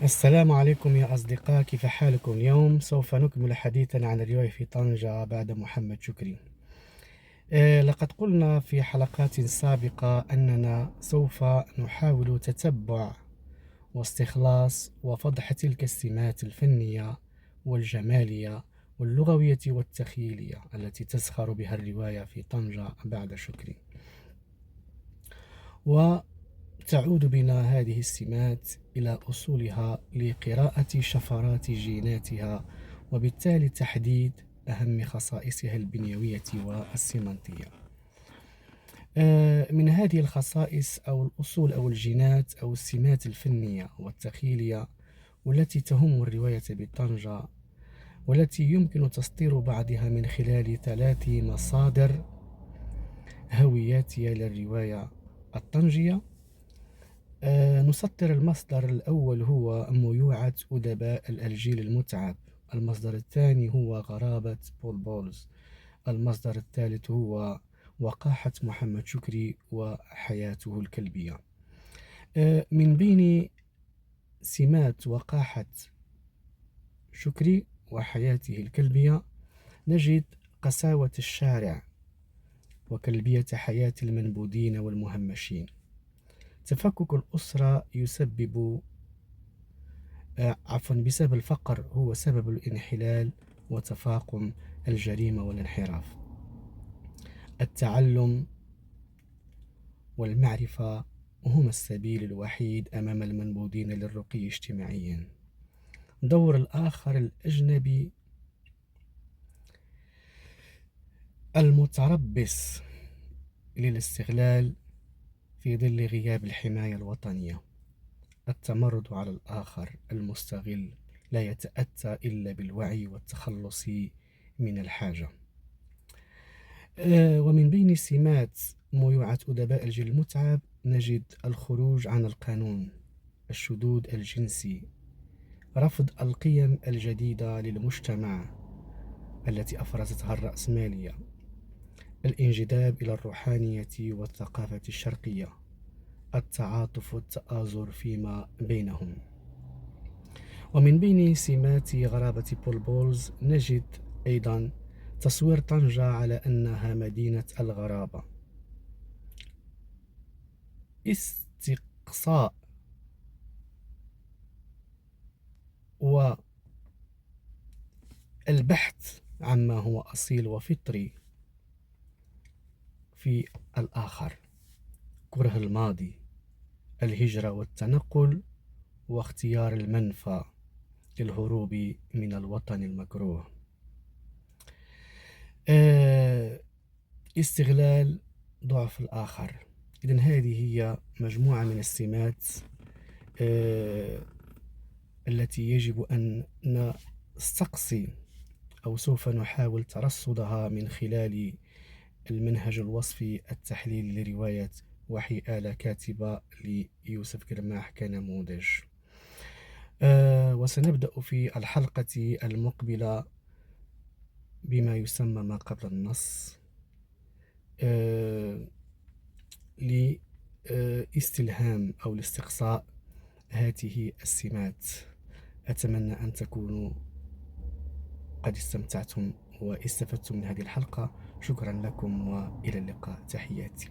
السلام عليكم يا أصدقاء، كيف حالكم؟ اليوم سوف نكمل حديثنا عن الرواية في طنجة بعد محمد شكري. لقد قلنا في حلقات سابقة أننا سوف نحاول تتبع واستخلاص وفضح تلك السمات الفنية والجمالية واللغوية والتخيلية التي تزخر بها الرواية في طنجة بعد شكري، وتعود بنا هذه السمات إلى أصولها لقراءة شفرات جيناتها، وبالتالي تحديد أهم خصائصها البنيوية والسيمانتية. من هذه الخصائص أو الأصول أو الجينات أو السمات الفنية والتخيلية والتي تهم الرواية بطنجة، والتي يمكن تسطير بعضها من خلال 3 مصادر هوياتية للرواية الطنجية. نسطر المصدر الأول هو ميوعة أدباء الجيل المتعب، المصدر الثاني هو غرابة بول بولز، المصدر الثالث هو وقاحة محمد شكري وحياته الكلبية. من بين سمات وقاحة شكري وحياته الكلبية نجد قساوة الشارع وكلبية حياة المنبوذين والمهمشين. تفكك الأسرة يسبب بسبب الفقر هو سبب الانحلال وتفاقم الجريمة والانحراف. التعلم والمعرفة هما السبيل الوحيد أمام المنبوذين للرقي اجتماعيا. دور الآخر الأجنبي المتربص للاستغلال في ظل غياب الحماية الوطنية. التمرد على الآخر المستغل لا يتأتى إلا بالوعي والتخلص من الحاجة. ومن بين سمات ميوعة أدباء الجيل المتعب نجد الخروج عن القانون، الشذوذ الجنسي، رفض القيم الجديدة للمجتمع التي أفرزتها الرأسمالية، الانجذاب إلى الروحانية والثقافة الشرقية، التعاطف والتآزر فيما بينهم. ومن بين سمات غرابة بول بولز نجد أيضا تصوير طنجة على أنها مدينة الغرابة، استقصاء والبحث عما هو أصيل وفطري في الآخر، كره الماضي، الهجرة والتنقل، واختيار المنفى للهروب من الوطن المكروه. استغلال ضعف الآخر. إذن هذه هي مجموعة من السمات التي يجب أن نستقصي أو سوف نحاول ترصدها من خلال المنهج الوصفي التحليلي لرواية وحي آلة كاتبة ليوسف قرماح كنموذج. وسنبدأ في الحلقة المقبلة بما يسمى ما قبل النص لاستلهام أو لاستقصاء هذه السمات. أتمنى أن تكونوا قد استمتعتم واستفدتم من هذه الحلقة. شكرا لكم وإلى اللقاء، تحياتي.